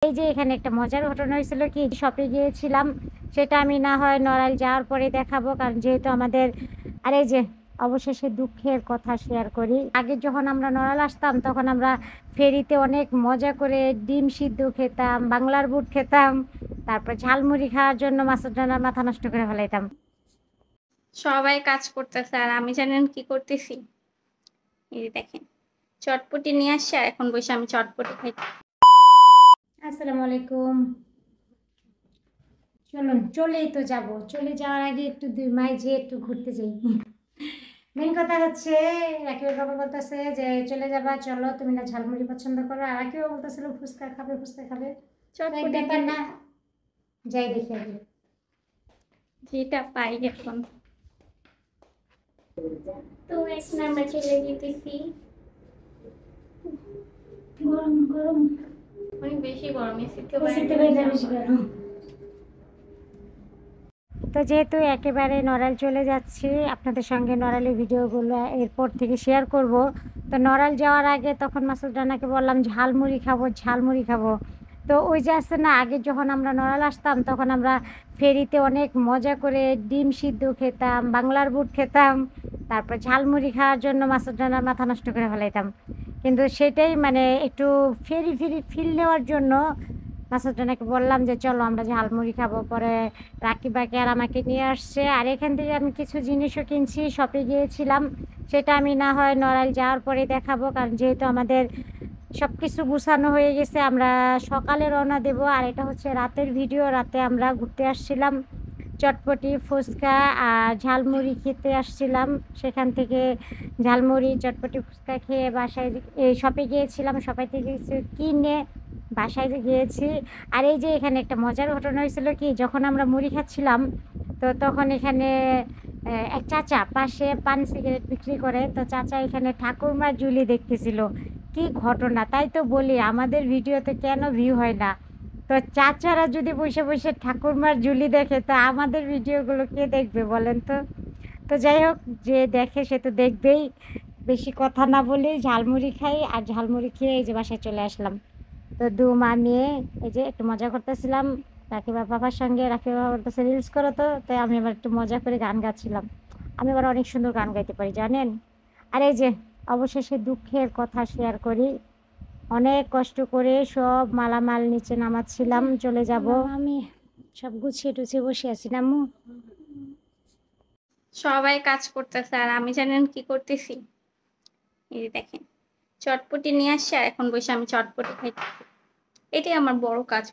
এই যে এখানে একটা মজার ঘটনা হয়েছিল কি, শপে গিয়েছিলাম, সেটা আমি না হয় নড়াইল যাওয়ার পরে দেখাবো, কারণ যেহেতু আমাদের আর এই যে অবশেষে দুঃখের কথা শেয়ার করি। আগে যখন আমরা নড়াইল আসতাম তখন আমরা ফেরিতে অনেক মজা করে ডিম সিদ্ধ খেতাম, বাংলার বুট খেতাম, তারপর ঝালমুড়ি খাওয়ার জন্য মাছের ডানার মাথা নষ্ট করে ফেলাইতাম। সবাই কাজ করতেছে আর আমি জানেন কি করতেছি? এই যে দেখেন, চটপটি নিয়ে আসছে আর এখন বসে আমি চটপটি খাইতে। আসসালামু আলাইকুম। চলুন, চলেই তো যাব, চলে যাওয়ার আগে একটু দুই মাই যে একটু ঘুরতে যাই। মেন কথা হচ্ছে রাকিবের বাবা বলতেছে যে চলে যাবা, চলো, তুমি না ঝালমুড়ি পছন্দ করো, আর রাকিবও বলতেছিল ফুচকা খাবে, ফুচকা খাবে। চটপটি এক ব্যাপার না, যাই দেখি আগে। যেটা পাই এখন। তো এখন আমরা চলে যেতেছি। গরম গরম, অনেক বেশি গরম, এসিতে বেশি গরম। তো যেহেতু একেবারে নড়াইল চলে যাচ্ছি, আপনাদের সঙ্গে নড়াইলের ভিডিওগুলো এরপর থেকে শেয়ার করব। তো নড়াইল যাওয়ার আগে তখন মাসুদ রানাকে বললাম ঝালমুড়ি খাবো, ঝালমুড়ি খাবো। তো ওই যে আসছে না, আগে যখন আমরা নড়াইল আসতাম তখন আমরা ফেরিতে অনেক মজা করে ডিম সিদ্ধ খেতাম, বাংলার বুট খেতাম, তারপর ঝালমুড়ি খাওয়ার জন্য মাসুদ রানার মাথা নষ্ট করে ফেলাইতাম। কিন্তু সেটাই মানে একটু ফেরি ফেরি ফিল নেওয়ার জন্য মাসুদ রানাকে বললাম যে চলো আমরা ঝালমুড়ি খাবো। পরে রাকিবাকে আর আমাকে নিয়ে আসছে, আর এখান থেকে আমি কিছু জিনিসও কিনছি, শপে গিয়েছিলাম, সেটা আমি না হয় নড়াইল যাওয়ার পরে দেখাবো, কারণ যেহেতু আমাদের সব কিছু গুছানো হয়ে গেছে, আমরা সকালে রওনা দেব। আর এটা হচ্ছে রাতের ভিডিও, রাতে আমরা ঘুরতে আসছিলাম, চটপটি ফুচকা আর ঝালমুড়ি খেতে আসছিলাম। সেখান থেকে ঝালমুড়ি চটপটি ফুচকা খেয়ে বাসায় এই শপে গিয়েছিলাম, শপে থেকে কিছু কিনে বাসায় যে গিয়েছি। আর এই যে এখানে একটা মজার ঘটনা হয়েছিল কি, যখন আমরা মুড়ি খাচ্ছিলাম তো তখন এখানে এক চাচা পাশে পান সিগারেট বিক্রি করে, তো চাচা এখানে ঠাকুরমার ঝুলি দেখতেছিল। কি ঘটনা, তাই তো বলি আমাদের ভিডিওতে কেন ভিউ হয় না। তো চাচারা যদি বসে বসে ঠাকুরমার ঝুলি দেখে, তো আমাদের ভিডিওগুলো কে দেখবে বলেন তো? তো যাই হোক, যে দেখে সে তো দেখবেই। বেশি কথা না বলেই ঝালমুড়ি খাই, আর ঝালমুড়ি খেয়ে এই যে বাসায় চলে আসলাম। তো মা নিয়ে এই যে একটু মজা করতেছিলাম রাকিবার বাবার সঙ্গে। রাকিব বাবা বলতেছে রিলস করো, তো তাই আমি আবার একটু মজা করে গান গাচ্ছিলাম। আমি আবার অনেক সুন্দর গান গাইতে পারি জানেন। আর এই যে অবশেষে দুঃখের কথা শেয়ার করি, অনেক কষ্ট করে সব মালামাল নিচে নামাচ্ছিলাম, চলে যাব, আমি সব গুছিয়ে টুছিয়ে বসে আছি না আম্মু। সবাই কাজ করতেছে আর আমি জানেন কি করতেছি? এই যে দেখেন, চটপটি নিয়ে আসছে আর এখন বসে আমি চটপটি খাইতেছি। এটাই আমার বড় কাজ